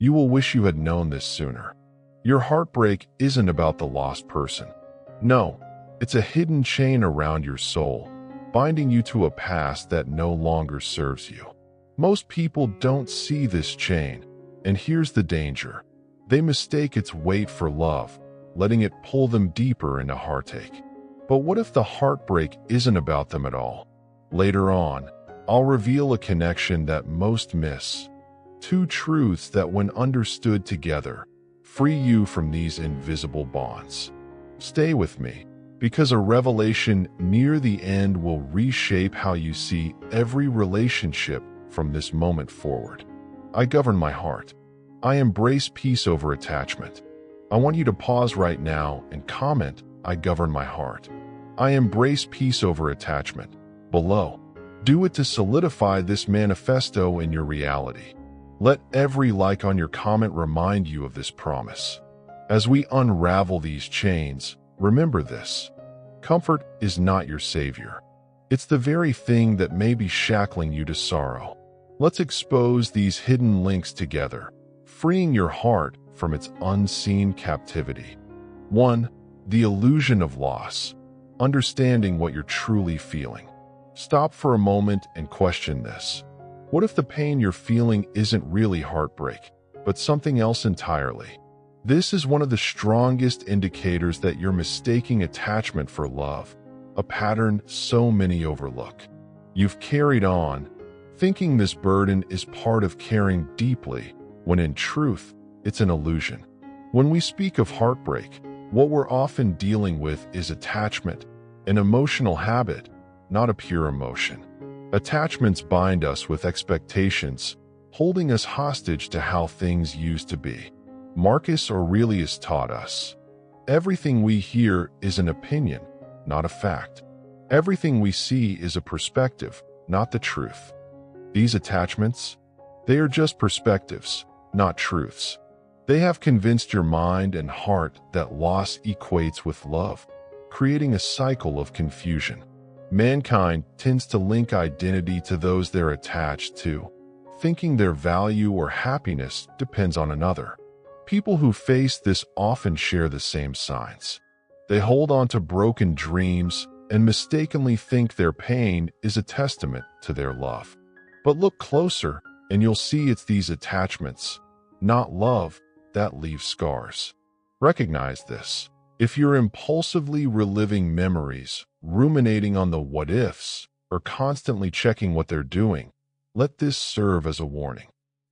You will wish you had known this sooner. Your heartbreak isn't about the lost person. No, it's a hidden chain around your soul, binding you to a past that no longer serves you. Most people don't see this chain, and here's the danger. They mistake its weight for love, letting it pull them deeper into heartache. But what if the heartbreak isn't about them at all? Later on, I'll reveal a connection that most miss. Two truths that, when understood together, free you from these invisible bonds. Stay with me, because a revelation near the end will reshape how you see every relationship from this moment forward. I govern my heart. I embrace peace over attachment. I want you to pause right now and comment, I govern my heart. I embrace peace over attachment, below. Do it to solidify this manifesto in your reality. Let every like on your comment remind you of this promise. As we unravel these chains, remember this. Comfort is not your savior. It's the very thing that may be shackling you to sorrow. Let's expose these hidden links together, freeing your heart from its unseen captivity. 1. The illusion of loss. Understanding what you're truly feeling. Stop for a moment and question this. What if the pain you're feeling isn't really heartbreak, but something else entirely? This is one of the strongest indicators that you're mistaking attachment for love, a pattern so many overlook. You've carried on, thinking this burden is part of caring deeply, when in truth, it's an illusion. When we speak of heartbreak, what we're often dealing with is attachment, an emotional habit, not a pure emotion. Attachments bind us with expectations, holding us hostage to how things used to be. Marcus Aurelius taught us, everything we hear is an opinion, not a fact. Everything we see is a perspective, not the truth. These attachments, they are just perspectives, not truths. They have convinced your mind and heart that loss equates with love, creating a cycle of confusion. Mankind tends to link identity to those they're attached to, thinking their value or happiness depends on another. People who face this often share the same signs. They hold on to broken dreams and mistakenly think their pain is a testament to their love. But look closer, and you'll see it's these attachments, not love, that leave scars. Recognize this. If you're impulsively reliving memories, ruminating on the what-ifs, or constantly checking what they're doing, let this serve as a warning.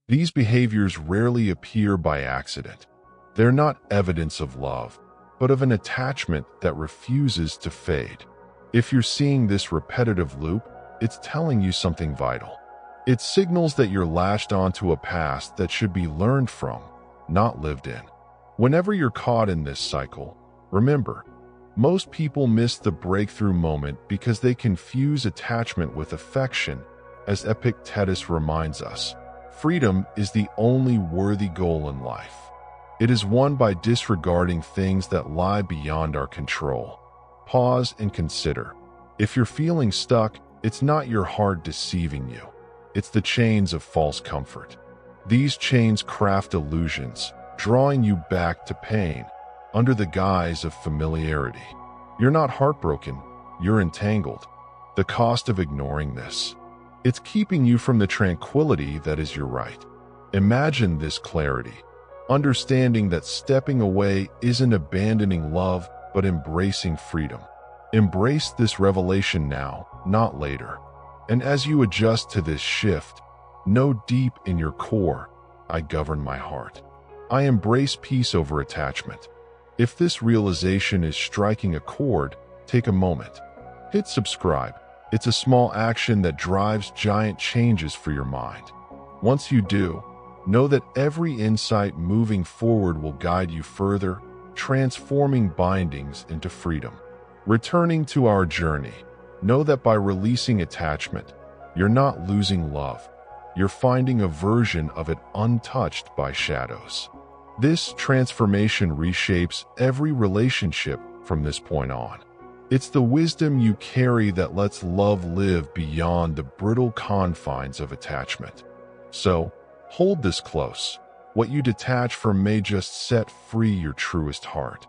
These behaviors rarely appear by accident. They're not evidence of love, but of an attachment that refuses to fade. If you're seeing this repetitive loop, it's telling you something vital. It signals that you're latched onto a past that should be learned from, not lived in. Whenever you're caught in this cycle, remember, most people miss the breakthrough moment because they confuse attachment with affection, as Epictetus reminds us. Freedom is the only worthy goal in life. It is won by disregarding things that lie beyond our control. Pause and consider. If you're feeling stuck, it's not your heart deceiving you. It's the chains of false comfort. These chains craft illusions, drawing you back to pain under the guise of familiarity. You're not heartbroken, you're entangled. The cost of ignoring this. It's keeping you from the tranquility that is your right. Imagine this clarity, understanding that stepping away isn't abandoning love, but embracing freedom. Embrace this revelation now, not later. And as you adjust to this shift, know deep in your core, I govern my heart. I embrace peace over attachment. If this realization is striking a chord, take a moment. Hit subscribe. It's a small action that drives giant changes for your mind. Once you do, know that every insight moving forward will guide you further, transforming bindings into freedom. Returning to our journey, know that by releasing attachment, you're not losing love. You're finding a version of it untouched by shadows. This transformation reshapes every relationship from this point on. It's the wisdom you carry that lets love live beyond the brittle confines of attachment. So, hold this close. What you detach from may just set free your truest heart.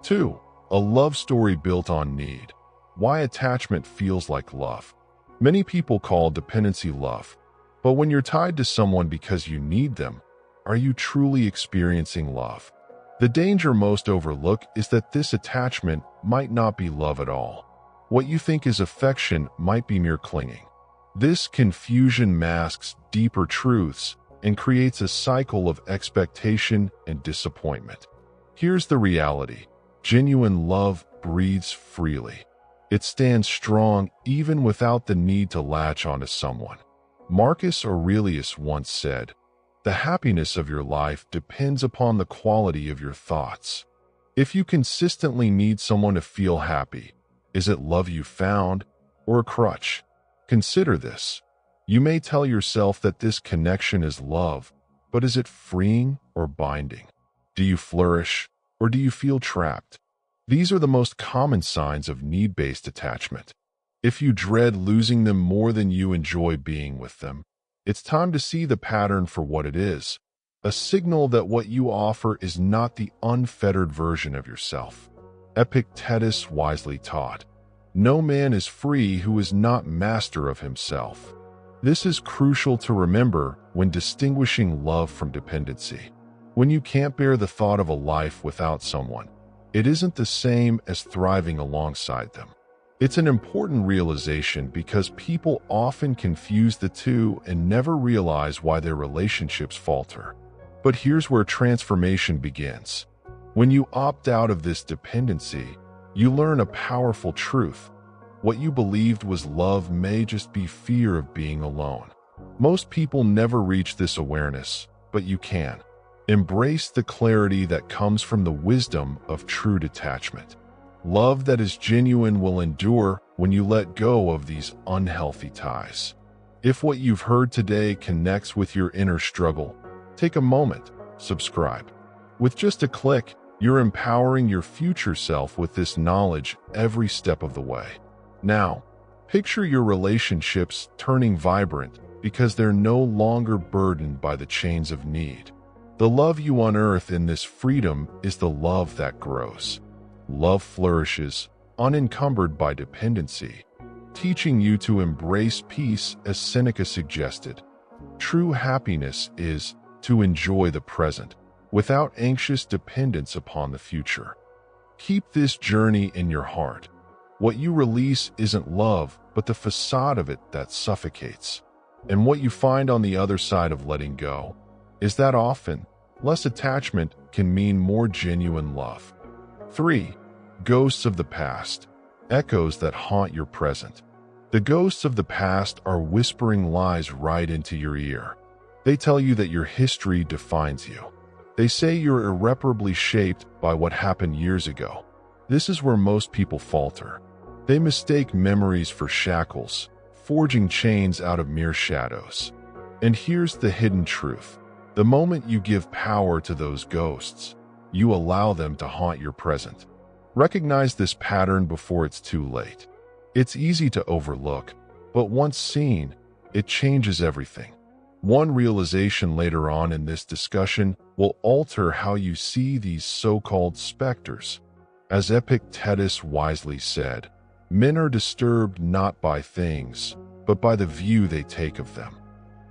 2. A love story built on need. Why attachment feels like love. Many people call dependency love, but when you're tied to someone because you need them, are you truly experiencing love? The danger most overlook is that this attachment might not be love at all. What you think is affection might be mere clinging. This confusion masks deeper truths and creates a cycle of expectation and disappointment. Here's the reality. Genuine love breathes freely. It stands strong even without the need to latch onto someone. Marcus Aurelius once said, "The happiness of your life depends upon the quality of your thoughts." If you consistently need someone to feel happy, is it love you found or a crutch? Consider this. You may tell yourself that this connection is love, but is it freeing or binding? Do you flourish or do you feel trapped? These are the most common signs of need-based attachment. If you dread losing them more than you enjoy being with them, it's time to see the pattern for what it is, a signal that what you offer is not the unfettered version of yourself. Epictetus wisely taught, "No man is free who is not master of himself." This is crucial to remember when distinguishing love from dependency. When you can't bear the thought of a life without someone, it isn't the same as thriving alongside them. It's an important realization because people often confuse the two and never realize why their relationships falter. But here's where transformation begins. When you opt out of this dependency, you learn a powerful truth. What you believed was love may just be fear of being alone. Most people never reach this awareness, but you can. Embrace the clarity that comes from the wisdom of true detachment. Love that is genuine will endure when you let go of these unhealthy ties. If what you've heard today connects with your inner struggle, take a moment, subscribe. With just a click, you're empowering your future self with this knowledge every step of the way. Now, picture your relationships turning vibrant because they're no longer burdened by the chains of need. The love you unearth in this freedom is the love that grows. Love flourishes, unencumbered by dependency, teaching you to embrace peace as Seneca suggested. True happiness is to enjoy the present, without anxious dependence upon the future. Keep this journey in your heart. What you release isn't love, but the facade of it that suffocates. And what you find on the other side of letting go is that often, less attachment can mean more genuine love. 3. Ghosts of the past. Echoes that haunt your present. The ghosts of the past are whispering lies right into your ear. They tell you that your history defines you. They say you're irreparably shaped by what happened years ago. This is where most people falter. They mistake memories for shackles, forging chains out of mere shadows. And here's the hidden truth. The moment you give power to those ghosts, you allow them to haunt your present. Recognize this pattern before it's too late. It's easy to overlook, but once seen, it changes everything. One realization later on in this discussion will alter how you see these so-called specters. As Epictetus wisely said, men are disturbed not by things, but by the view they take of them.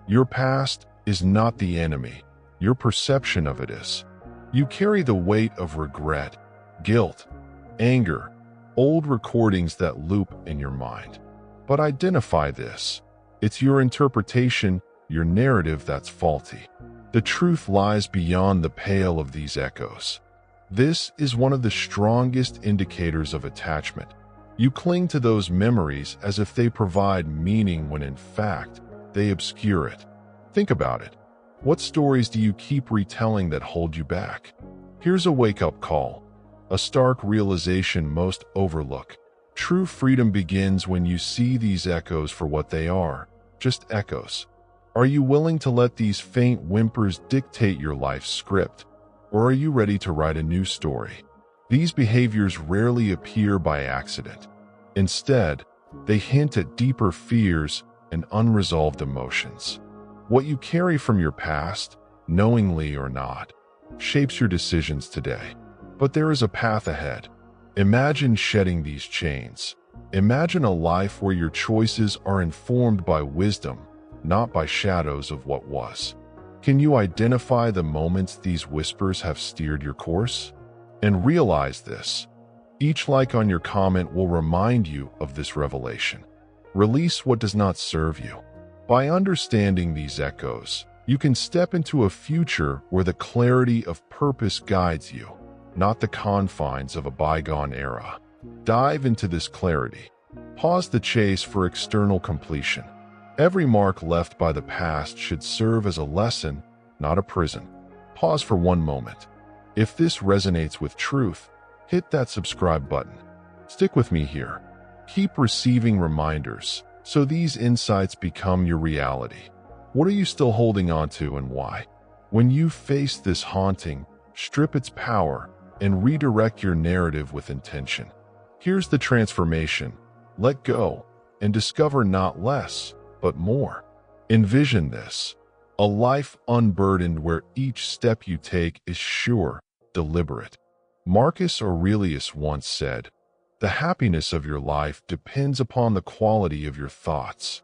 Your past is not the enemy. Your perception of it is. You carry the weight of regret, guilt, anger, old recordings that loop in your mind. But identify this. It's your interpretation, your narrative that's faulty. The truth lies beyond the pale of these echoes. This is one of the strongest indicators of attachment. You cling to those memories as if they provide meaning when in fact, they obscure it. Think about it. What stories do you keep retelling that hold you back? Here's a wake-up call, a stark realization most overlook. True freedom begins when you see these echoes for what they are, just echoes. Are you willing to let these faint whimpers dictate your life's script, or are you ready to write a new story? These behaviors rarely appear by accident. Instead, they hint at deeper fears and unresolved emotions. What you carry from your past knowingly or not, shapes your decisions today. But there is a path ahead. Imagine shedding these chains. Imagine a life where your choices are informed by wisdom, not by shadows of what was. Can you identify the moments these whispers have steered your course? And realize this. Each like on your comment will remind you of this revelation. Release what does not serve you. By understanding these echoes, you can step into a future where the clarity of purpose guides you, not the confines of a bygone era. Dive into this clarity. Pause the chase for external completion. Every mark left by the past should serve as a lesson, not a prison. Pause for one moment. If this resonates with truth, hit that subscribe button. Stick with me here. Keep receiving reminders so these insights become your reality. What are you still holding on to and why? When you face this haunting, strip its power and redirect your narrative with intention. Here's the transformation. Let go and discover not less, but more. Envision this. A life unburdened where each step you take is sure, deliberate. Marcus Aurelius once said, "The happiness of your life depends upon the quality of your thoughts."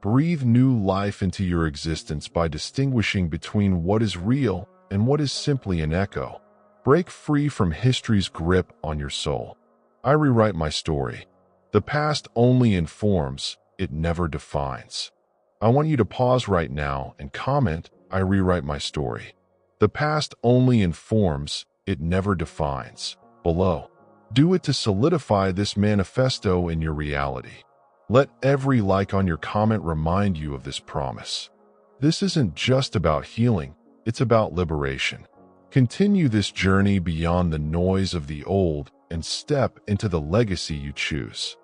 Breathe new life into your existence by distinguishing between what is real and what is simply an echo. Break free from history's grip on your soul. I rewrite my story. The past only informs, it never defines. I want you to pause right now and comment, "I rewrite my story." The past only informs, it never defines, below. Do it to solidify this manifesto in your reality. Let every like on your comment remind you of this promise. This isn't just about healing, it's about liberation. Continue this journey beyond the noise of the old and step into the legacy you choose.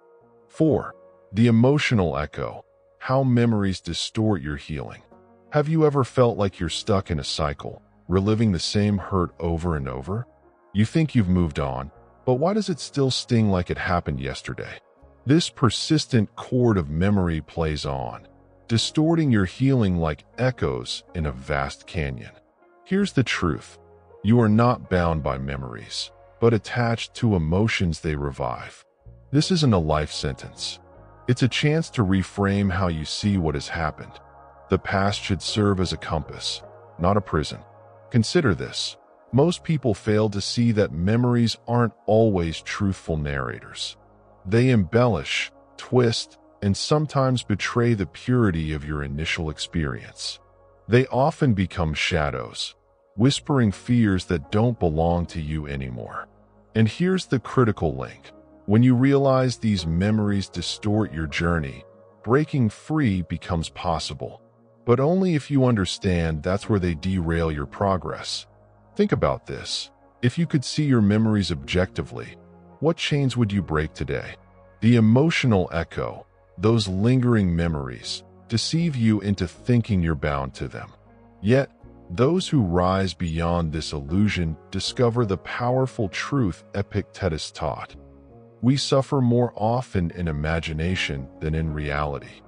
4. The emotional echo. How memories distort your healing. Have you ever felt like you're stuck in a cycle, reliving the same hurt over and over? You think you've moved on, but why does it still sting like it happened yesterday? This persistent chord of memory plays on, distorting your healing like echoes in a vast canyon. Here's the truth. You are not bound by memories, but attached to emotions they revive. This isn't a life sentence. It's a chance to reframe how you see what has happened. The past should serve as a compass, not a prison. Consider this. Most people fail to see that memories aren't always truthful narrators. They embellish, twist, and sometimes betray the purity of your initial experience. They often become shadows, whispering fears that don't belong to you anymore. And here's the critical link. When you realize these memories distort your journey, breaking free becomes possible. But only if you understand that's where they derail your progress. Think about this. If you could see your memories objectively, what chains would you break today? The emotional echo, those lingering memories, deceive you into thinking you're bound to them. Yet, those who rise beyond this illusion discover the powerful truth Epictetus taught. We suffer more often in imagination than in reality.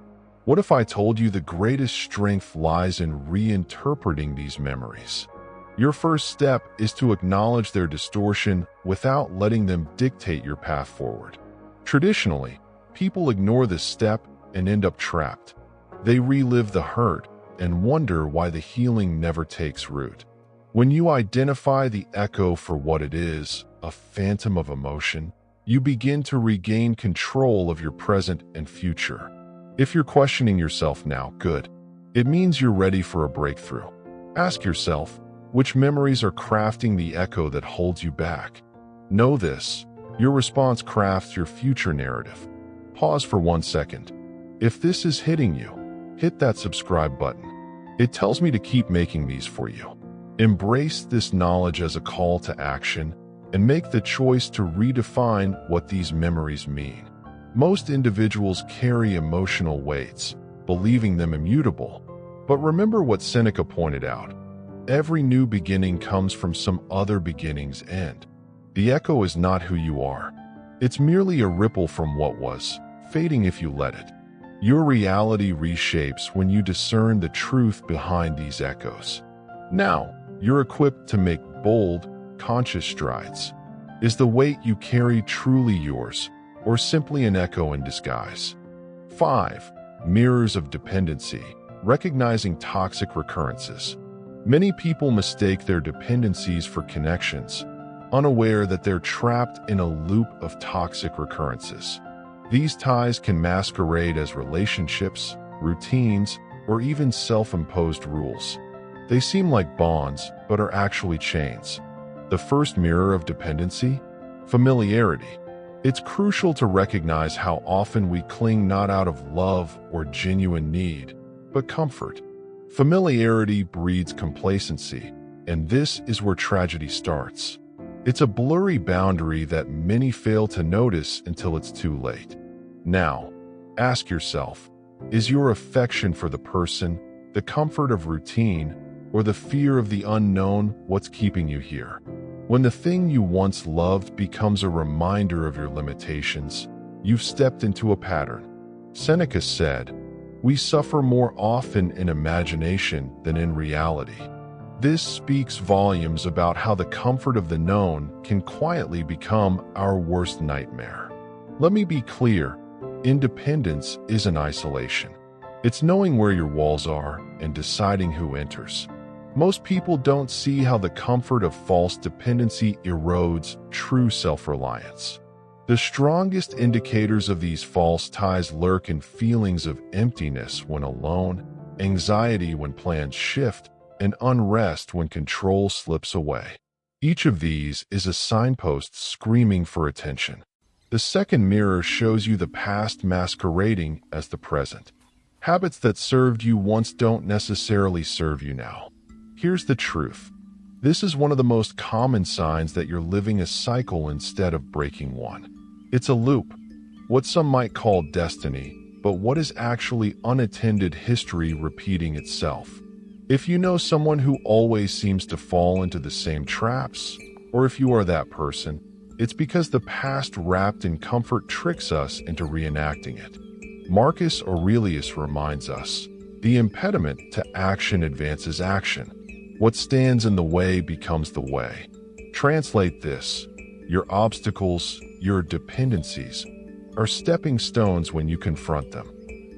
What if I told you the greatest strength lies in reinterpreting these memories? Your first step is to acknowledge their distortion without letting them dictate your path forward. Traditionally, people ignore this step and end up trapped. They relive the hurt and wonder why the healing never takes root. When you identify the echo for what it is, a phantom of emotion, you begin to regain control of your present and future. If you're questioning yourself now, good. It means you're ready for a breakthrough. Ask yourself, which memories are crafting the echo that holds you back? Know this, your response crafts your future narrative. Pause for 1 second. If this is hitting you, hit that subscribe button. It tells me to keep making these for you. Embrace this knowledge as a call to action and make the choice to redefine what these memories mean. Most individuals carry emotional weights, believing them immutable. But remember what Seneca pointed out. Every new beginning comes from some other beginning's end. The echo is not who you are. It's merely a ripple from what was, fading if you let it. Your reality reshapes when you discern the truth behind these echoes. Now, you're equipped to make bold, conscious strides. Is the weight you carry truly yours, or simply an echo in disguise? 5. Mirrors of dependency. Recognizing toxic recurrences. Many people mistake their dependencies for connections, unaware that they're trapped in a loop of toxic recurrences. These ties can masquerade as relationships, routines, or even self-imposed rules. They seem like bonds, but are actually chains. The first mirror of dependency? Familiarity. It's crucial to recognize how often we cling not out of love or genuine need, but comfort. Familiarity breeds complacency, and this is where tragedy starts. It's a blurry boundary that many fail to notice until it's too late. Now, ask yourself, is your affection for the person, the comfort of routine, or the fear of the unknown what's keeping you here? When the thing you once loved becomes a reminder of your limitations, you've stepped into a pattern. Seneca said, "We suffer more often in imagination than in reality." This speaks volumes about how the comfort of the known can quietly become our worst nightmare. Let me be clear, independence isn't isolation. It's knowing where your walls are and deciding who enters. Most people don't see how the comfort of false dependency erodes true self-reliance. The strongest indicators of these false ties lurk in feelings of emptiness when alone, anxiety when plans shift, and unrest when control slips away. Each of these is a signpost screaming for attention. The second mirror shows you the past masquerading as the present. Habits that served you once don't necessarily serve you now. Here's the truth. This is one of the most common signs that you're living a cycle instead of breaking one. It's a loop, what some might call destiny, but what is actually unattended history repeating itself. If you know someone who always seems to fall into the same traps, or if you are that person, it's because the past wrapped in comfort tricks us into reenacting it. Marcus Aurelius reminds us, the impediment to action advances action. What stands in the way becomes the way. Translate this. Your obstacles, your dependencies, are stepping stones when you confront them.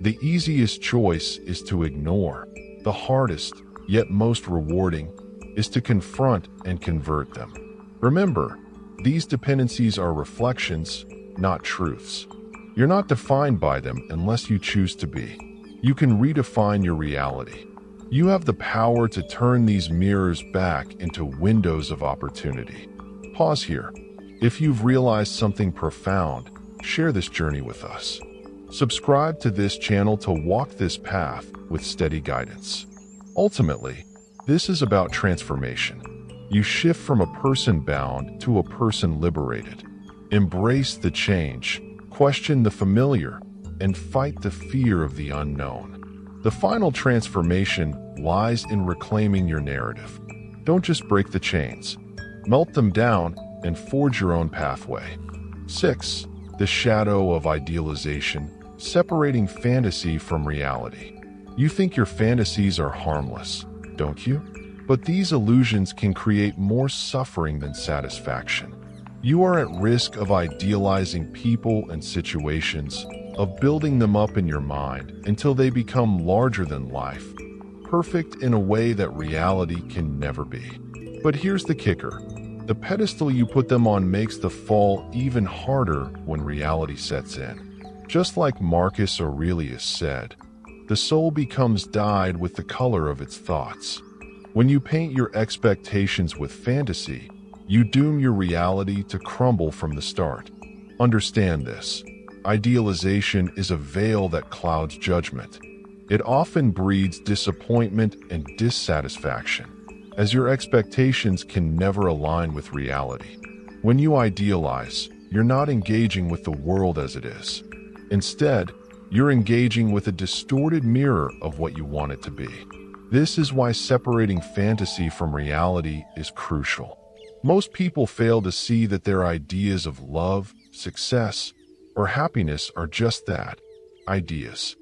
The easiest choice is to ignore. The hardest, yet most rewarding, is to confront and convert them. Remember, these dependencies are reflections, not truths. You're not defined by them unless you choose to be. You can redefine your reality. You have the power to turn these mirrors back into windows of opportunity. Pause here. If you've realized something profound, share this journey with us. Subscribe to this channel to walk this path with steady guidance. Ultimately, this is about transformation. You shift from a person bound to a person liberated. Embrace the change, question the familiar, and fight the fear of the unknown. The final transformation lies in reclaiming your narrative. Don't just break the chains. Melt them down and forge your own pathway. 6. The shadow of idealization, separating fantasy from reality. You think your fantasies are harmless, don't you? But these illusions can create more suffering than satisfaction. You are at risk of idealizing people and situations, of building them up in your mind until they become larger than life, perfect in a way that reality can never be. But here's the kicker. The pedestal you put them on makes the fall even harder when reality sets in. Just like Marcus Aurelius said, the soul becomes dyed with the color of its thoughts. When you paint your expectations with fantasy, you doom your reality to crumble from the start. Understand this. Idealization is a veil that clouds judgment. It often breeds disappointment and dissatisfaction, as your expectations can never align with reality. When you idealize, you're not engaging with the world as it is. Instead, you're engaging with a distorted mirror of what you want it to be. This is why separating fantasy from reality is crucial. Most people fail to see that their ideas of love, success, or happiness are just that, ideas.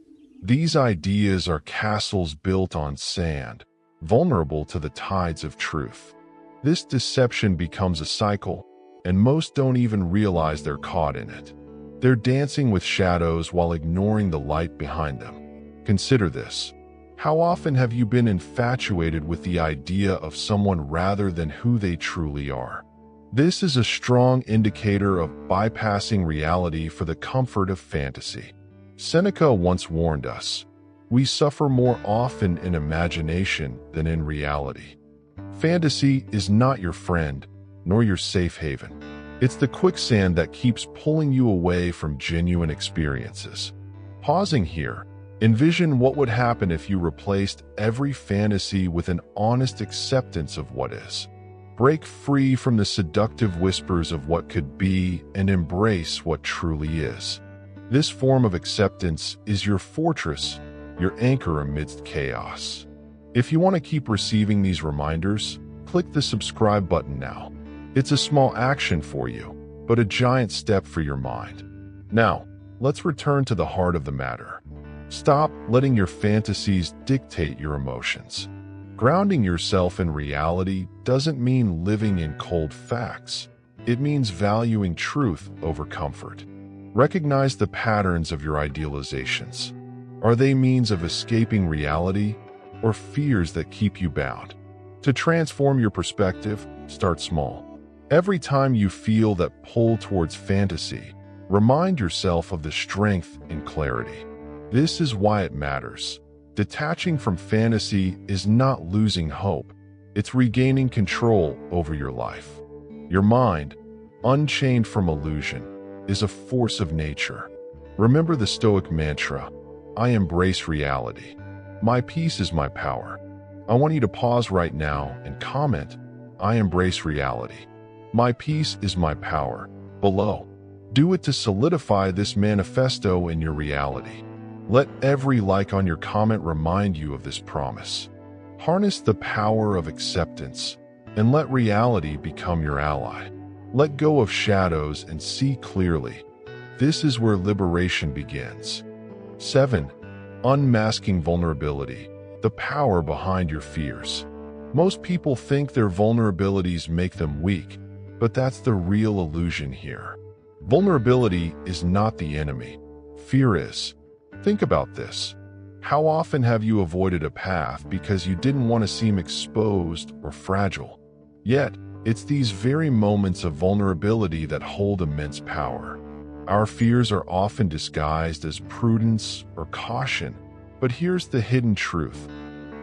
These ideas are castles built on sand, vulnerable to the tides of truth. This deception becomes a cycle, and most don't even realize they're caught in it. They're dancing with shadows while ignoring the light behind them. Consider this. How often have you been infatuated with the idea of someone rather than who they truly are? This is a strong indicator of bypassing reality for the comfort of fantasy. Seneca once warned us, "We suffer more often in imagination than in reality." Fantasy is not your friend, nor your safe haven. It's the quicksand that keeps pulling you away from genuine experiences. Pausing here, envision what would happen if you replaced every fantasy with an honest acceptance of what is. Break free from the seductive whispers of what could be and embrace what truly is. This form of acceptance is your fortress, your anchor amidst chaos. If you want to keep receiving these reminders, click the subscribe button now. It's a small action for you, but a giant step for your mind. Now, let's return to the heart of the matter. Stop letting your fantasies dictate your emotions. Grounding yourself in reality doesn't mean living in cold facts. It means valuing truth over comfort. Recognize the patterns of your idealizations. Are they means of escaping reality or fears that keep you bound? To transform your perspective, start small. Every time you feel that pull towards fantasy, remind yourself of the strength in clarity. This is why it matters. Detaching from fantasy is not losing hope. It's regaining control over your life. Your mind, unchained from illusion, is a force of nature. Remember the Stoic mantra, "I embrace reality. My peace is my power." I want you to pause right now and comment, "I embrace reality. My peace is my power," below. Do it to solidify this manifesto in your reality. Let every like on your comment remind you of this promise. Harness the power of acceptance and let reality become your ally. Let go of shadows and see clearly. This is where liberation begins. 7. Unmasking vulnerability, the power behind your fears. Most people think their vulnerabilities make them weak, but that's the real illusion here. Vulnerability is not the enemy. Fear is. Think about this. How often have you avoided a path because you didn't want to seem exposed or fragile? Yet, it's these very moments of vulnerability that hold immense power. Our fears are often disguised as prudence or caution, but here's the hidden truth.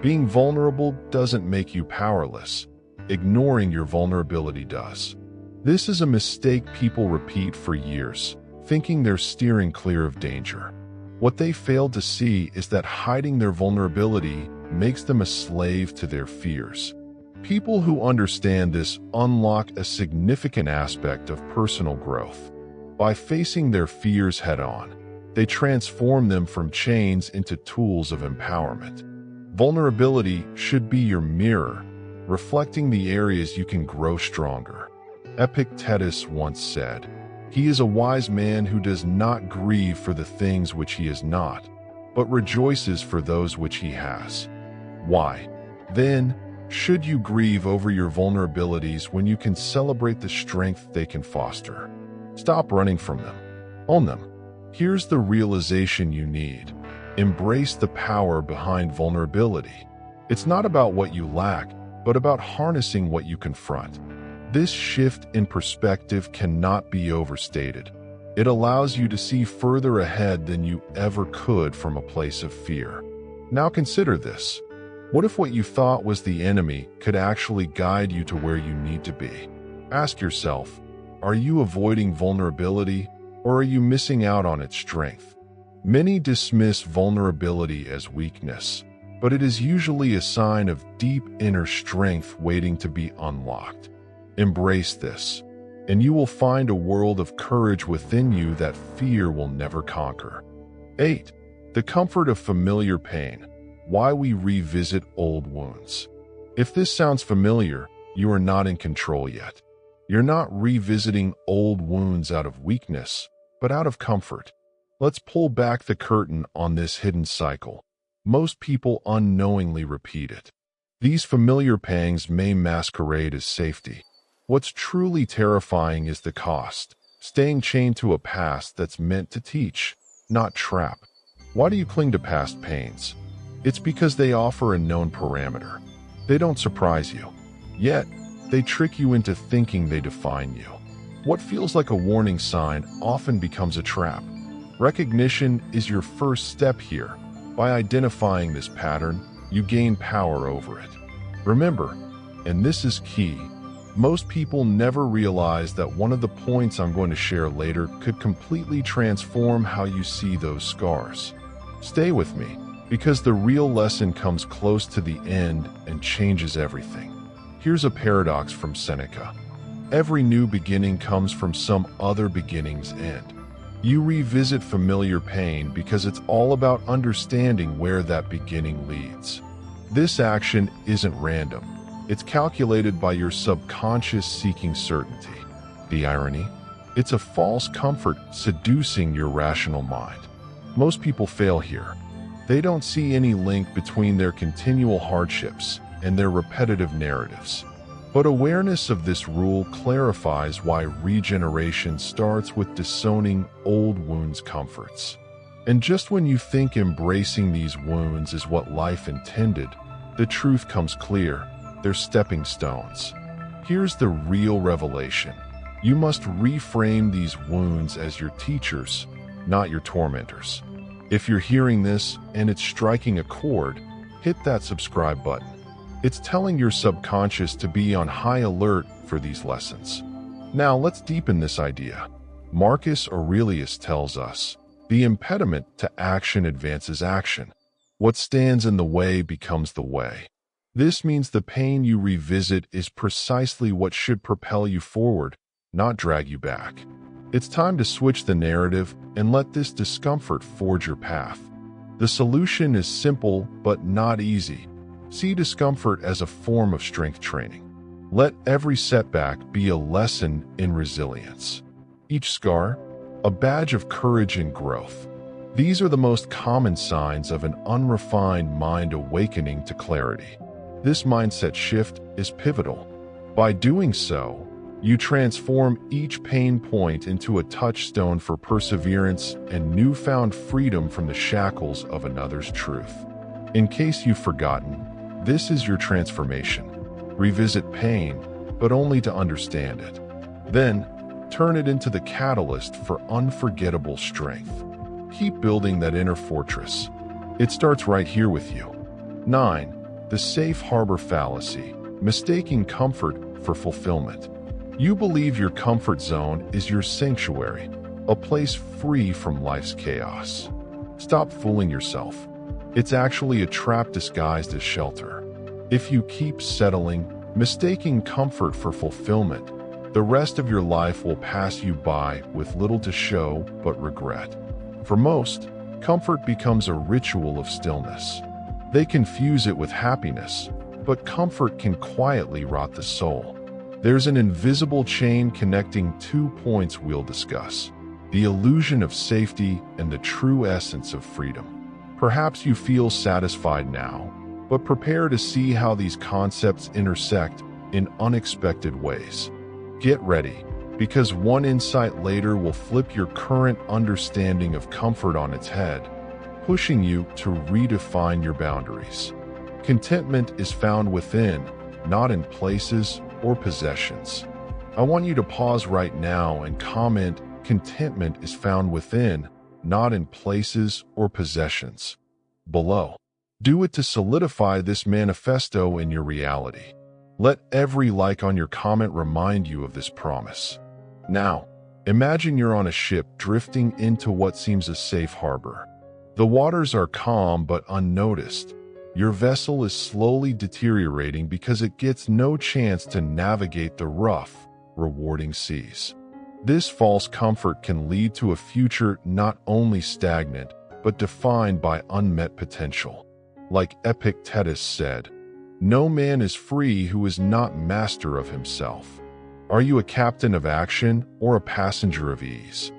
Being vulnerable doesn't make you powerless. Ignoring your vulnerability does. This is a mistake people repeat for years, thinking they're steering clear of danger. What they fail to see is that hiding their vulnerability makes them a slave to their fears. People who understand this unlock a significant aspect of personal growth. By facing their fears head-on, they transform them from chains into tools of empowerment. Vulnerability should be your mirror, reflecting the areas you can grow stronger. Epictetus once said, "He is a wise man who does not grieve for the things which he is not, but rejoices for those which he has." Why, then, should you grieve over your vulnerabilities when you can celebrate the strength they can foster? Stop running from them. Own them. Here's the realization you need. Embrace the power behind vulnerability. It's not about what you lack, but about harnessing what you confront. This shift in perspective cannot be overstated. It allows you to see further ahead than you ever could from a place of fear. Now consider this. What if what you thought was the enemy could actually guide you to where you need to be? Ask yourself, are you avoiding vulnerability, or are you missing out on its strength? Many dismiss vulnerability as weakness, but it is usually a sign of deep inner strength waiting to be unlocked. Embrace this, and you will find a world of courage within you that fear will never conquer. 8. The comfort of familiar pain. Why we revisit old wounds. If this sounds familiar, you are not in control yet. You're not revisiting old wounds out of weakness, but out of comfort. Let's pull back the curtain on this hidden cycle. Most people unknowingly repeat it. These familiar pangs may masquerade as safety. What's truly terrifying is the cost, staying chained to a past that's meant to teach, not trap. Why do you cling to past pains? It's because they offer a known parameter. They don't surprise you. Yet, they trick you into thinking they define you. What feels like a warning sign often becomes a trap. Recognition is your first step here. By identifying this pattern, you gain power over it. Remember, and this is key, most people never realize that one of the points I'm going to share later could completely transform how you see those scars. Stay with me, because the real lesson comes close to the end and changes everything. Here's a paradox from Seneca. Every new beginning comes from some other beginning's end. You revisit familiar pain because it's all about understanding where that beginning leads. This action isn't random. It's calculated by your subconscious seeking certainty. The irony? It's a false comfort seducing your rational mind. Most people fail here. They don't see any link between their continual hardships and their repetitive narratives. But awareness of this rule clarifies why regeneration starts with disowning old wounds' comforts. And just when you think embracing these wounds is what life intended, the truth comes clear. They're stepping stones. Here's the real revelation. You must reframe these wounds as your teachers, not your tormentors. If you're hearing this and it's striking a chord, hit that subscribe button. It's telling your subconscious to be on high alert for these lessons. Now let's deepen this idea. Marcus Aurelius tells us, the impediment to action advances action. What stands in the way becomes the way. This means the pain you revisit is precisely what should propel you forward, not drag you back. It's time to switch the narrative and let this discomfort forge your path. The solution is simple but not easy. See discomfort as a form of strength training. Let every setback be a lesson in resilience. Each scar, a badge of courage and growth. These are the most common signs of an unrefined mind awakening to clarity. This mindset shift is pivotal. By doing so, you transform each pain point into a touchstone for perseverance and newfound freedom from the shackles of another's truth. In case you've forgotten, this is your transformation. Revisit pain, but only to understand it. Then, turn it into the catalyst for unforgettable strength. Keep building that inner fortress. It starts right here with you. 9. The safe harbor fallacy, mistaking comfort for fulfillment. You believe your comfort zone is your sanctuary, a place free from life's chaos. Stop fooling yourself. It's actually a trap disguised as shelter. If you keep settling, mistaking comfort for fulfillment, the rest of your life will pass you by with little to show but regret. For most, comfort becomes a ritual of stillness. They confuse it with happiness, but comfort can quietly rot the soul. There's an invisible chain connecting 2 points we'll discuss: the illusion of safety and the true essence of freedom. Perhaps you feel satisfied now, but prepare to see how these concepts intersect in unexpected ways. Get ready, because one insight later will flip your current understanding of comfort on its head, pushing you to redefine your boundaries. Contentment is found within, not in places or possessions. I want you to pause right now and comment, contentment is found within, not in places or possessions, below. Do it to solidify this manifesto in your reality. Let every like on your comment remind you of this promise. Now, imagine you're on a ship drifting into what seems a safe harbor. The waters are calm but unnoticed. Your vessel is slowly deteriorating because it gets no chance to navigate the rough, rewarding seas. This false comfort can lead to a future not only stagnant, but defined by unmet potential. Like Epictetus said, "No man is free who is not master of himself." Are you a captain of action or a passenger of ease?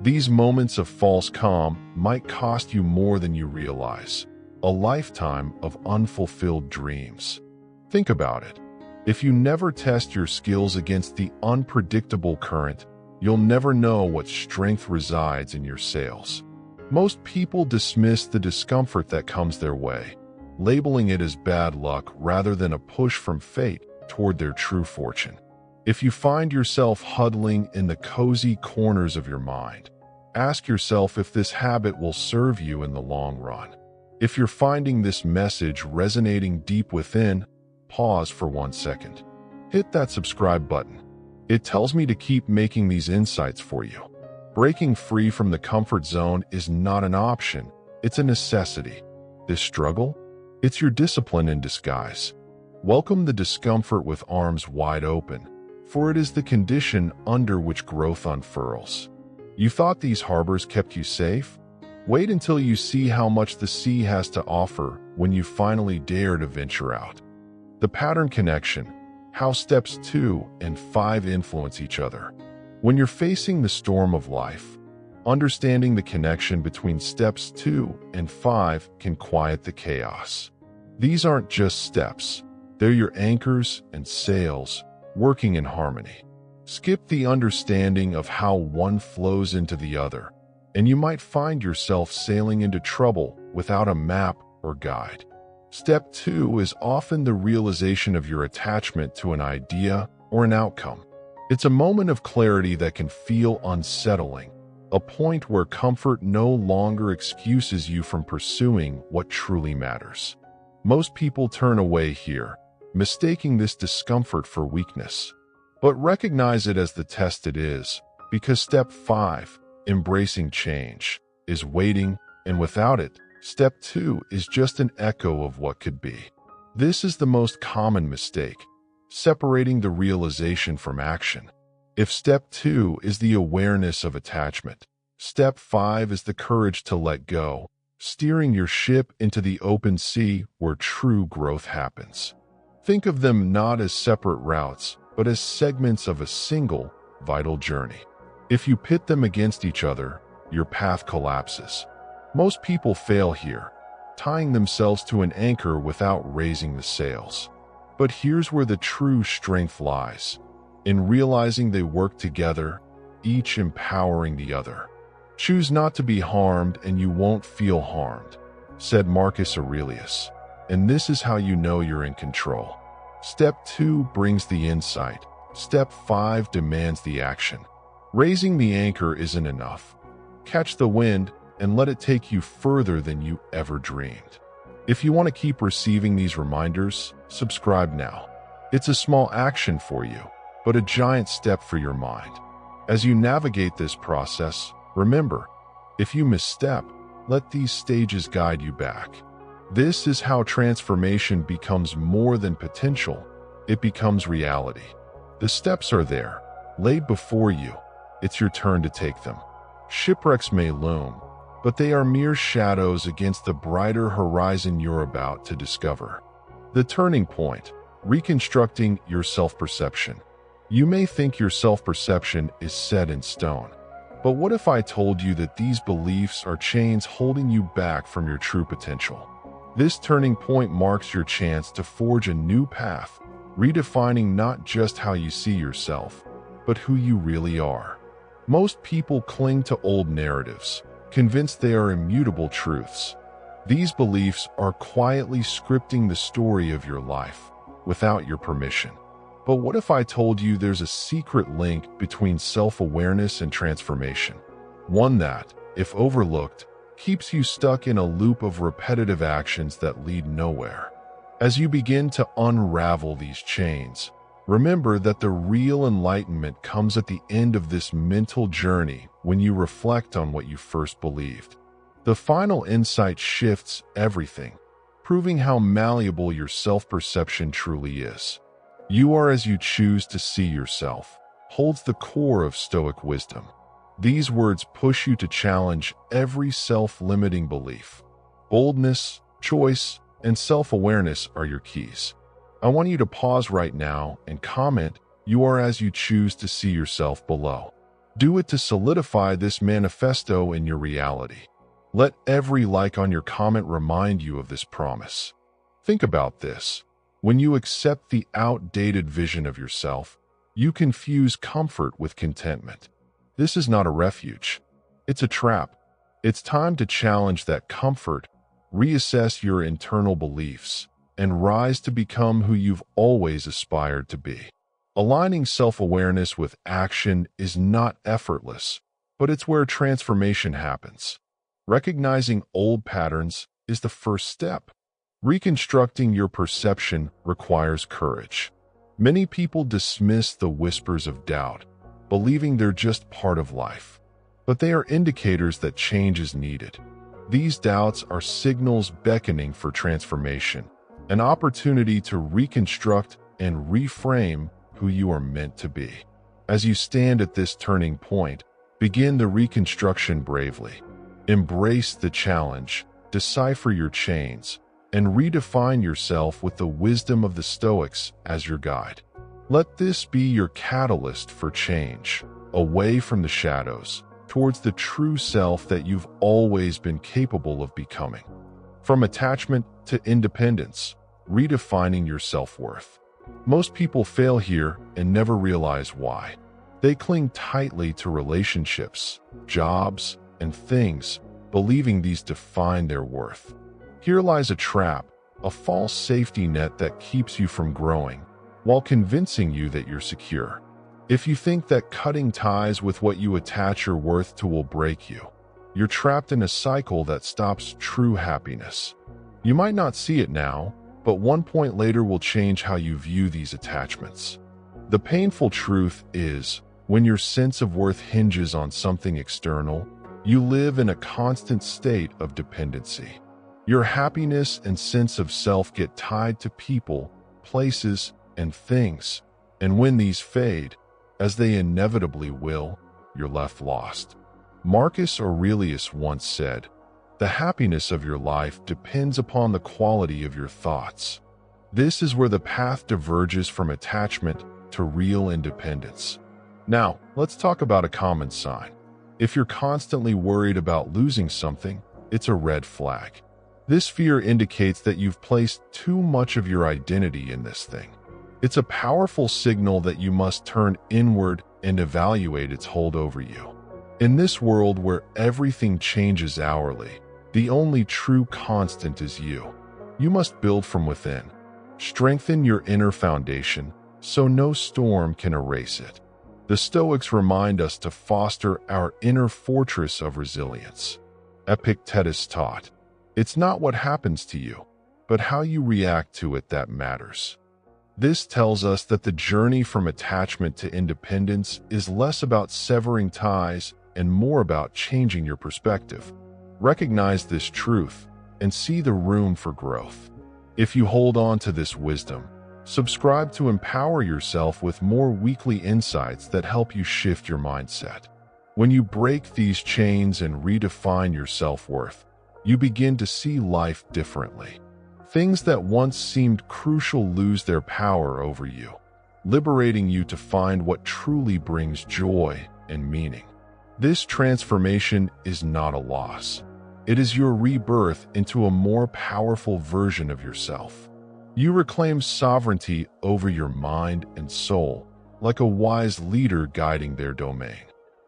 These moments of false calm might cost you more than you realize. A lifetime of unfulfilled dreams. Think about it. If you never test your skills against the unpredictable current, you'll never know what strength resides in your sails. Most people dismiss the discomfort that comes their way, labeling it as bad luck rather than a push from fate toward their true fortune. If you find yourself huddling in the cozy corners of your mind, ask yourself if this habit will serve you in the long run. If you're finding this message resonating deep within, pause for 1 second. Hit that subscribe button. It tells me to keep making these insights for you. Breaking free from the comfort zone is not an option, it's a necessity. This struggle? It's your discipline in disguise. Welcome the discomfort with arms wide open, for it is the condition under which growth unfurls. You thought these harbors kept you safe? Wait until you see how much the sea has to offer when you finally dare to venture out. The pattern connection, how steps 2 and 5 influence each other. When you're facing the storm of life, understanding the connection between steps 2 and 5 can quiet the chaos. These aren't just steps, they're your anchors and sails working in harmony. Skip the understanding of how one flows into the other, and you might find yourself sailing into trouble without a map or guide. Step 2 is often the realization of your attachment to an idea or an outcome. It's a moment of clarity that can feel unsettling, a point where comfort no longer excuses you from pursuing what truly matters. Most people turn away here, mistaking this discomfort for weakness. But recognize it as the test it is, because step 5, embracing change, is waiting, and without it, step 2 is just an echo of what could be. This is the most common mistake, separating the realization from action. If step 2 is the awareness of attachment, step 5 is the courage to let go, steering your ship into the open sea where true growth happens. Think of them not as separate routes, but as segments of a single, vital journey. If you pit them against each other, your path collapses. Most people fail here, tying themselves to an anchor without raising the sails. But here's where the true strength lies, in realizing they work together, each empowering the other. Choose not to be harmed and you won't feel harmed, said Marcus Aurelius. And this is how you know you're in control. Step 2 brings the insight. Step 5 demands the action. Raising the anchor isn't enough. Catch the wind and let it take you further than you ever dreamed. If you want to keep receiving these reminders, subscribe now. It's a small action for you, but a giant step for your mind. As you navigate this process, remember, if you misstep, let these stages guide you back. This is how transformation becomes more than potential, it becomes reality. The steps are there, laid before you. It's your turn to take them. Shipwrecks may loom, but they are mere shadows against the brighter horizon you're about to discover. The turning point, reconstructing your self-perception. You may think your self-perception is set in stone, but what if I told you that these beliefs are chains holding you back from your true potential? This turning point marks your chance to forge a new path, redefining not just how you see yourself, but who you really are. Most people cling to old narratives, convinced they are immutable truths. These beliefs are quietly scripting the story of your life, without your permission. But what if I told you there's a secret link between self-awareness and transformation? One that, if overlooked, keeps you stuck in a loop of repetitive actions that lead nowhere. As you begin to unravel these chains, remember that the real enlightenment comes at the end of this mental journey when you reflect on what you first believed. The final insight shifts everything, proving how malleable your self-perception truly is. You are as you choose to see yourself, holds the core of Stoic wisdom. These words push you to challenge every self-limiting belief. Boldness, choice, and self-awareness are your keys. I want you to pause right now and comment, "You are as you choose to see yourself" below. Do it to solidify this manifesto in your reality. Let every like on your comment remind you of this promise. Think about this. When you accept the outdated vision of yourself, you confuse comfort with contentment. This is not a refuge. It's a trap. It's time to challenge that comfort, reassess your internal beliefs, and rise to become who you've always aspired to be. Aligning self-awareness with action is not effortless, but it's where transformation happens. Recognizing old patterns is the first step. Reconstructing your perception requires courage. Many people dismiss the whispers of doubt, believing they're just part of life. But they are indicators that change is needed. These doubts are signals beckoning for transformation, an opportunity to reconstruct and reframe who you are meant to be. As you stand at this turning point, begin the reconstruction bravely. Embrace the challenge, decipher your chains, and redefine yourself with the wisdom of the Stoics as your guide. Let this be your catalyst for change, away from the shadows, towards the true self that you've always been capable of becoming. From attachment to independence, redefining your self-worth. Most people fail here and never realize why. They cling tightly to relationships, jobs, and things, believing these define their worth. Here lies a trap, a false safety net that keeps you from growing, while convincing you that you're secure. If you think that cutting ties with what you attach your worth to will break you, you're trapped in a cycle that stops true happiness. You might not see it now, but one point later will change how you view these attachments. The painful truth is, when your sense of worth hinges on something external, you live in a constant state of dependency. Your happiness and sense of self get tied to people, places, and things, and when these fade, as they inevitably will, you're left lost. Marcus Aurelius once said, "The happiness of your life depends upon the quality of your thoughts." This is where the path diverges from attachment to real independence. Now, let's talk about a common sign. If you're constantly worried about losing something, it's a red flag. This fear indicates that you've placed too much of your identity in this thing. It's a powerful signal that you must turn inward and evaluate its hold over you. In this world where everything changes hourly, the only true constant is you. You must build from within. Strengthen your inner foundation so no storm can erase it. The Stoics remind us to foster our inner fortress of resilience. Epictetus taught, "It's not what happens to you, but how you react to it that matters." This tells us that the journey from attachment to independence is less about severing ties and more about changing your perspective. Recognize this truth and see the room for growth. If you hold on to this wisdom, subscribe to empower yourself with more weekly insights that help you shift your mindset. When you break these chains and redefine your self-worth, you begin to see life differently. Things that once seemed crucial lose their power over you, liberating you to find what truly brings joy and meaning. This transformation is not a loss. It is your rebirth into a more powerful version of yourself. You reclaim sovereignty over your mind and soul, like a wise leader guiding their domain.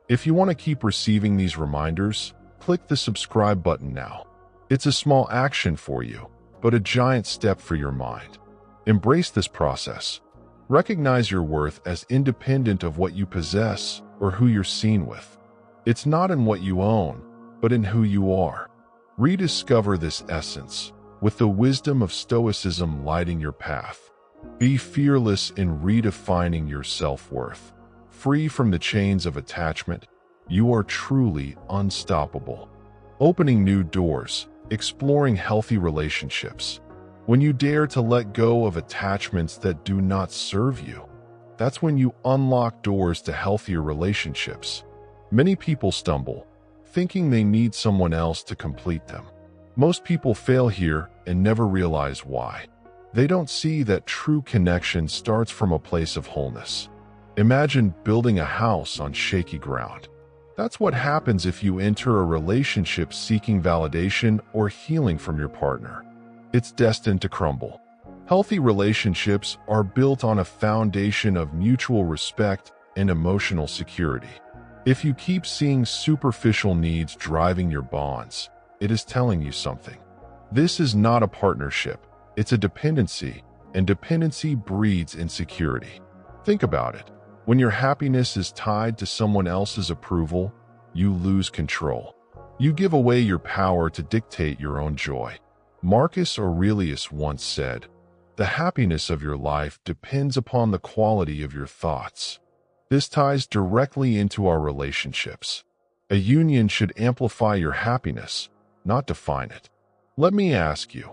If you want to keep receiving these reminders, click the subscribe button now. It's a small action for you, but a giant step for your mind. Embrace this process. Recognize your worth as independent of what you possess or who you're seen with. It's not in what you own, but in who you are. Rediscover this essence, with the wisdom of Stoicism lighting your path. Be fearless in redefining your self-worth. Free from the chains of attachment, you are truly unstoppable. Opening new doors, exploring healthy relationships. When you dare to let go of attachments that do not serve you, that's when you unlock doors to healthier relationships. Many people stumble, thinking they need someone else to complete them. Most people fail here and never realize why. They don't see that true connection starts from a place of wholeness. Imagine building a house on shaky ground. That's what happens if you enter a relationship seeking validation or healing from your partner. It's destined to crumble. Healthy relationships are built on a foundation of mutual respect and emotional security. If you keep seeing superficial needs driving your bonds, it is telling you something. This is not a partnership, it's a dependency, and dependency breeds insecurity. Think about it. When your happiness is tied to someone else's approval, you lose control. You give away your power to dictate your own joy. Marcus Aurelius once said, "The happiness of your life depends upon the quality of your thoughts." This ties directly into our relationships. A union should amplify your happiness, not define it. Let me ask you,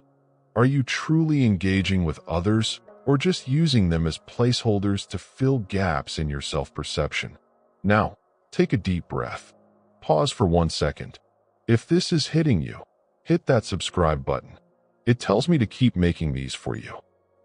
are you truly engaging with others or just using them as placeholders to fill gaps in your self-perception? Now, take a deep breath. Pause for 1 second. If this is hitting you, hit that subscribe button. It tells me to keep making these for you.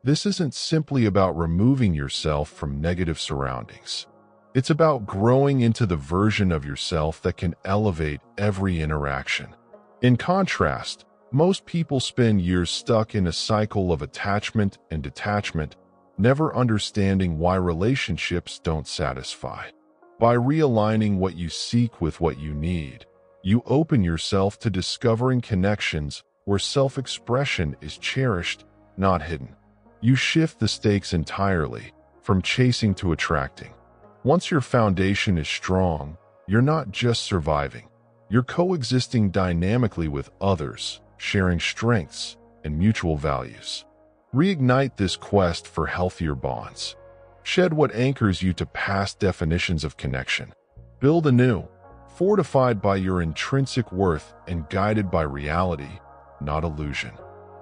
This isn't simply about removing yourself from negative surroundings. It's about growing into the version of yourself that can elevate every interaction. In contrast, most people spend years stuck in a cycle of attachment and detachment, never understanding why relationships don't satisfy. By realigning what you seek with what you need, you open yourself to discovering connections where self-expression is cherished, not hidden. You shift the stakes entirely, from chasing to attracting. Once your foundation is strong, you're not just surviving. You're coexisting dynamically with others, sharing strengths and mutual values. Reignite this quest for healthier bonds. Shed what anchors you to past definitions of connection. Build anew, fortified by your intrinsic worth and guided by reality, not illusion.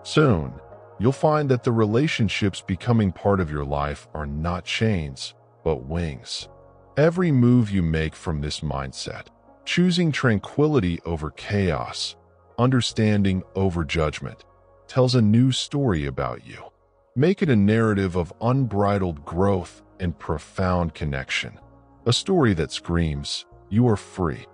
Soon, you'll find that the relationships becoming part of your life are not chains, but wings. Every move you make from this mindset, choosing tranquility over chaos, understanding over judgment, tells a new story about you. Make it a narrative of unbridled growth and profound connection. A story that screams, "You are free."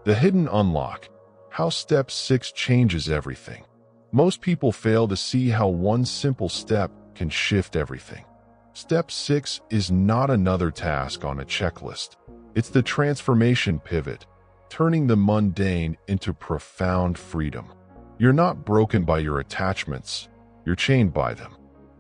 The hidden unlock, how step 6 changes everything. Most people fail to see how one simple step can shift everything. Step 6 is not another task on a checklist. It's the transformation pivot, turning the mundane into profound freedom. You're not broken by your attachments, you're chained by them.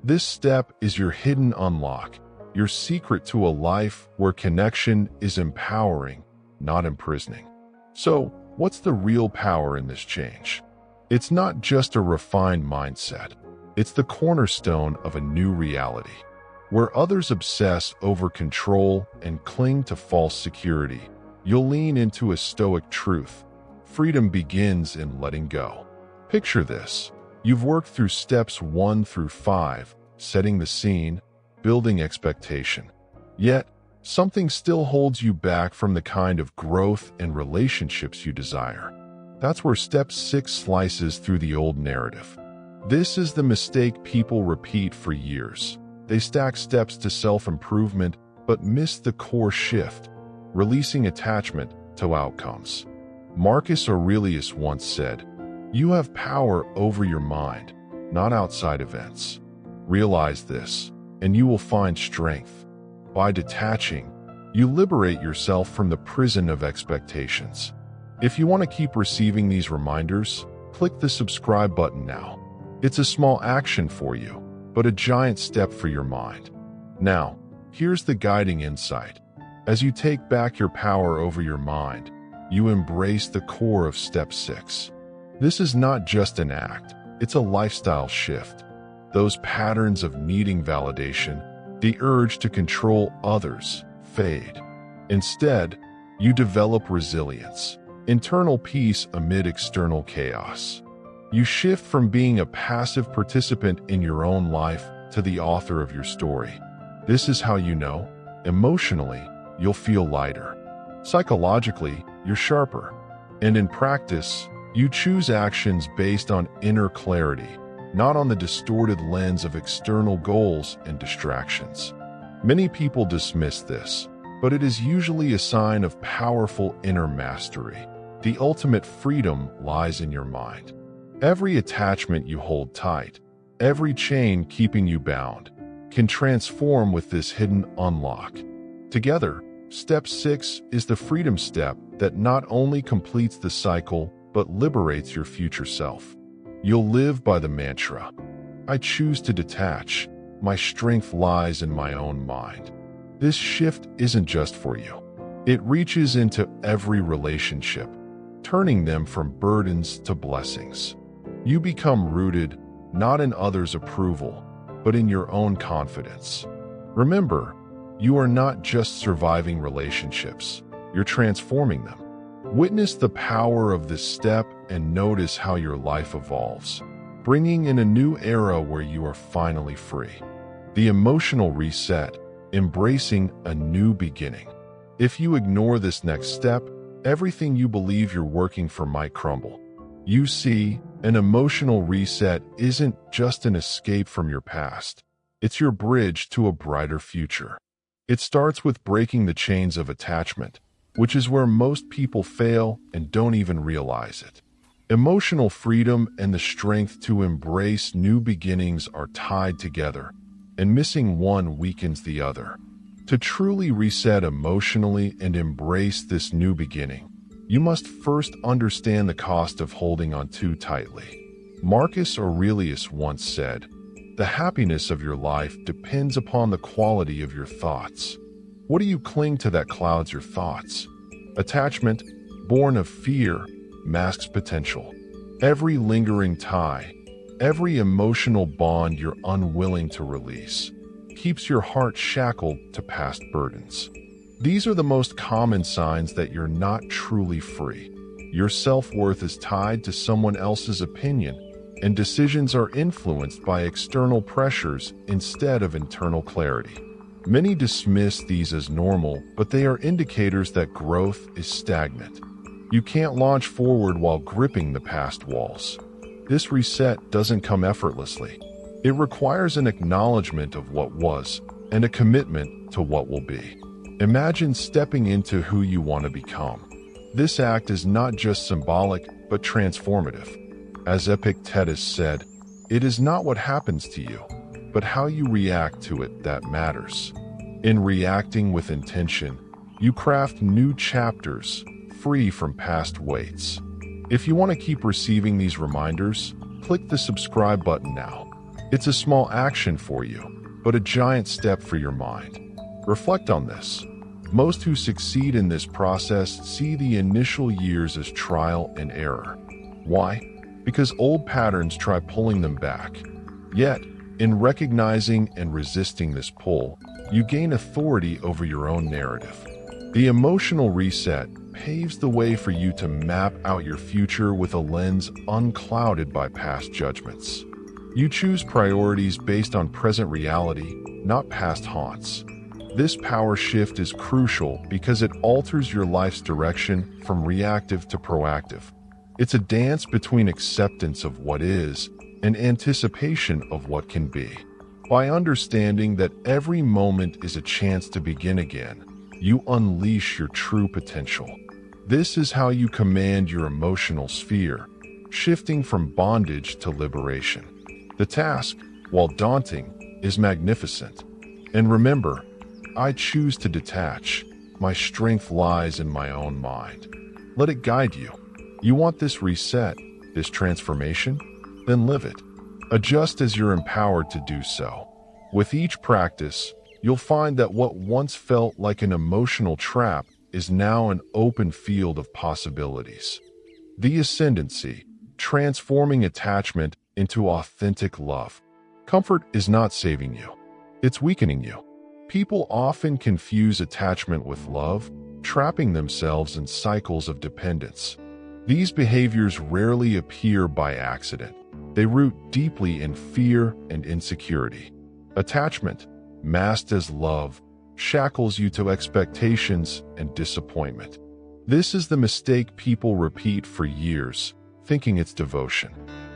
This step is your hidden unlock, your secret to a life where connection is empowering, not imprisoning. So, what's the real power in this change? It's not just a refined mindset. It's the cornerstone of a new reality. Where others obsess over control and cling to false security, you'll lean into a Stoic truth. Freedom begins in letting go. Picture this. You've worked through steps 1 through 5, setting the scene, building expectation. Yet, something still holds you back from the kind of growth and relationships you desire. That's where step 6 slices through the old narrative. This is the mistake people repeat for years. They stack steps to self-improvement, but miss the core shift, releasing attachment to outcomes. Marcus Aurelius once said, "You have power over your mind, not outside events." Realize this, and you will find strength. By detaching, you liberate yourself from the prison of expectations. If you want to keep receiving these reminders, click the subscribe button now. It's a small action for you, but a giant step for your mind. Now, here's the guiding insight. As you take back your power over your mind, you embrace the core of step 6. This is not just an act, it's a lifestyle shift. Those patterns of needing validation, the urge to control others, fade. Instead, you develop resilience, internal peace amid external chaos. You shift from being a passive participant in your own life to the author of your story. This is how you know. Emotionally, you'll feel lighter. Psychologically, you're sharper. And in practice, you choose actions based on inner clarity, not on the distorted lens of external goals and distractions. Many people dismiss this, but it is usually a sign of powerful inner mastery. The ultimate freedom lies in your mind. Every attachment you hold tight, every chain keeping you bound, can transform with this hidden unlock. Together, Step 6 is the freedom step that not only completes the cycle, but liberates your future self. You'll live by the mantra, I choose to detach, my strength lies in my own mind. This shift isn't just for you. It reaches into every relationship, turning them from burdens to blessings. You become rooted, not in others' approval, but in your own confidence. Remember, you are not just surviving relationships, you're transforming them. Witness the power of this step and notice how your life evolves, bringing in a new era where you are finally free. The emotional reset, embracing a new beginning. If you ignore this next step, everything you believe you're working for might crumble. You see, an emotional reset isn't just an escape from your past. It's your bridge to a brighter future. It starts with breaking the chains of attachment, which is where most people fail and don't even realize it. Emotional freedom and the strength to embrace new beginnings are tied together, and missing one weakens the other. To truly reset emotionally and embrace this new beginning, you must first understand the cost of holding on too tightly. Marcus Aurelius once said, "The happiness of your life depends upon the quality of your thoughts." What do you cling to that clouds your thoughts? Attachment, born of fear, masks potential. Every lingering tie, every emotional bond you're unwilling to release, keeps your heart shackled to past burdens. These are the most common signs that you're not truly free. Your self-worth is tied to someone else's opinion, and decisions are influenced by external pressures instead of internal clarity. Many dismiss these as normal, but they are indicators that growth is stagnant. You can't launch forward while gripping the past walls. This reset doesn't come effortlessly. It requires an acknowledgement of what was and a commitment to what will be. Imagine stepping into who you want to become. This act is not just symbolic, but transformative. As Epictetus said, it is not what happens to you, but how you react to it that matters. In reacting with intention, you craft new chapters, free from past weights. If you want to keep receiving these reminders, click the subscribe button now. It's a small action for you, but a giant step for your mind. Reflect on this. Most who succeed in this process see the initial years as trial and error. Why? Because old patterns try pulling them back. Yet, in recognizing and resisting this pull, you gain authority over your own narrative. The emotional reset paves the way for you to map out your future with a lens unclouded by past judgments. You choose priorities based on present reality, not past haunts. This power shift is crucial because it alters your life's direction from reactive to proactive. It's a dance between acceptance of what is and anticipation of what can be. By understanding that every moment is a chance to begin again, you unleash your true potential. This is how you command your emotional sphere, shifting from bondage to liberation. The task, while daunting, is magnificent. And remember, I choose to detach. My strength lies in my own mind. Let it guide you. You want this reset, this transformation? Then live it. Adjust as you're empowered to do so. With each practice, you'll find that what once felt like an emotional trap is now an open field of possibilities. The Ascendancy, transforming attachment into authentic love. Comfort is not saving you. It's weakening you. People often confuse attachment with love, trapping themselves in cycles of dependence. These behaviors rarely appear by accident. They root deeply in fear and insecurity. Attachment, masked as love, shackles you to expectations and disappointment. This is the mistake people repeat for years, thinking it's devotion.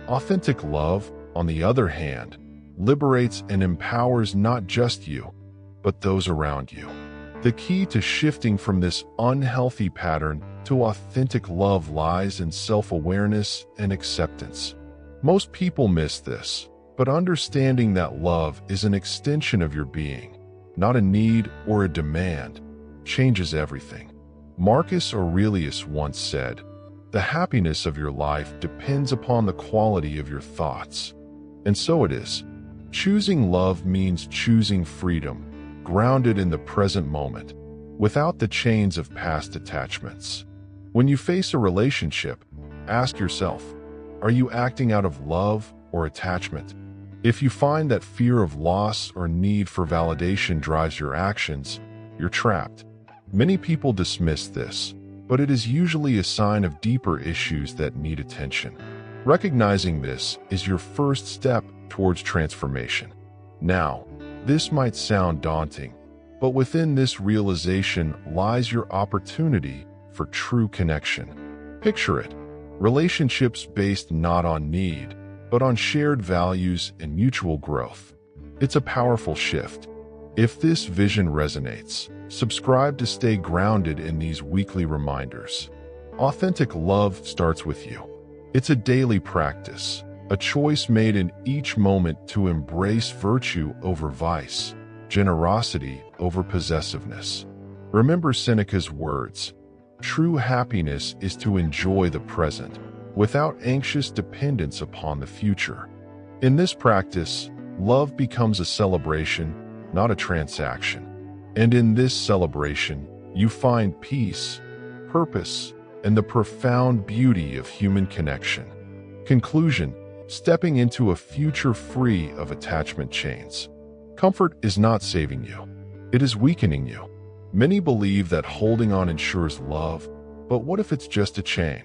Authentic love, on the other hand, liberates and empowers not just you, but those around you. The key to shifting from this unhealthy pattern to authentic love lies in self-awareness and acceptance. Most people miss this. But understanding that love is an extension of your being, not a need or a demand, changes everything. Marcus Aurelius once said, "The happiness of your life depends upon the quality of your thoughts." And so it is. Choosing love means choosing freedom, grounded in the present moment, without the chains of past attachments. When you face a relationship, ask yourself, are you acting out of love or attachment? If you find that fear of loss or need for validation drives your actions, you're trapped. Many people dismiss this, but it is usually a sign of deeper issues that need attention. Recognizing this is your first step towards transformation. Now, this might sound daunting, but within this realization lies your opportunity for true connection. Picture it, relationships based not on need, but on shared values and mutual growth. It's a powerful shift. If this vision resonates, subscribe to stay grounded in these weekly reminders. Authentic love starts with you. It's a daily practice, a choice made in each moment to embrace virtue over vice, generosity over possessiveness. Remember Seneca's words, "True happiness is to enjoy the present, without anxious dependence upon the future." In this practice, love becomes a celebration, not a transaction. And in this celebration, you find peace, purpose, and the profound beauty of human connection. Conclusion: stepping into a future free of attachment chains. Comfort is not saving you. It is weakening you. Many believe that holding on ensures love, but what if it's just a chain?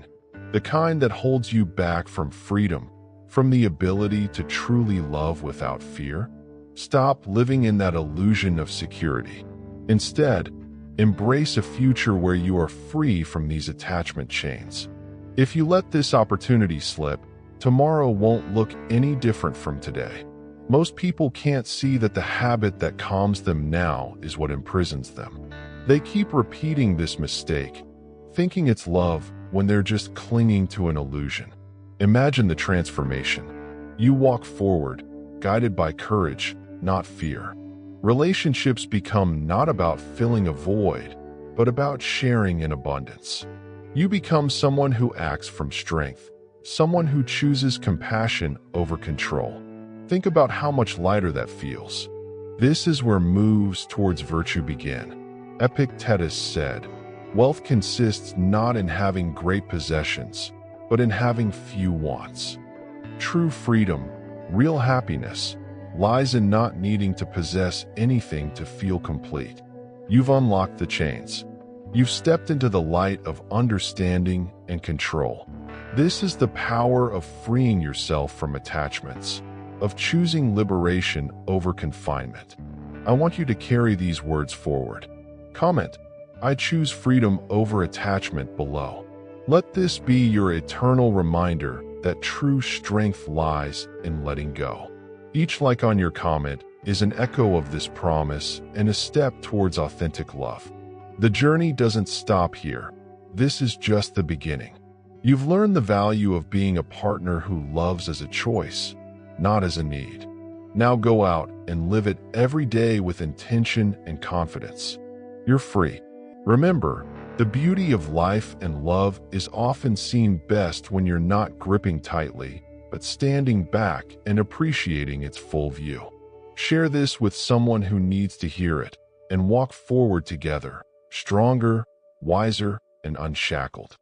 The kind that holds you back from freedom, from the ability to truly love without fear? Stop living in that illusion of security. Instead, embrace a future where you are free from these attachment chains. If you let this opportunity slip, tomorrow won't look any different from today. Most people can't see that the habit that calms them now is what imprisons them. They keep repeating this mistake, thinking it's love when they're just clinging to an illusion. Imagine the transformation. You walk forward, guided by courage, not fear. Relationships become not about filling a void, but about sharing in abundance. You become someone who acts from strength, someone who chooses compassion over control. Think about how much lighter that feels. This is where moves towards virtue begin. Epictetus said, "Wealth consists not in having great possessions, but in having few wants." True freedom, real happiness, lies in not needing to possess anything to feel complete. You've unlocked the chains. You've stepped into the light of understanding and control. This is the power of freeing yourself from attachments, of choosing liberation over confinement. I want you to carry these words forward. Comment, "I choose freedom over attachment" below. Let this be your eternal reminder that true strength lies in letting go. Each like on your comment is an echo of this promise and a step towards authentic love. The journey doesn't stop here. This is just the beginning. You've learned the value of being a partner who loves as a choice, not as a need. Now go out and live it every day with intention and confidence. You're free. Remember, the beauty of life and love is often seen best when you're not gripping tightly, but standing back and appreciating its full view. Share this with someone who needs to hear it, and walk forward together, stronger, wiser, and unshackled.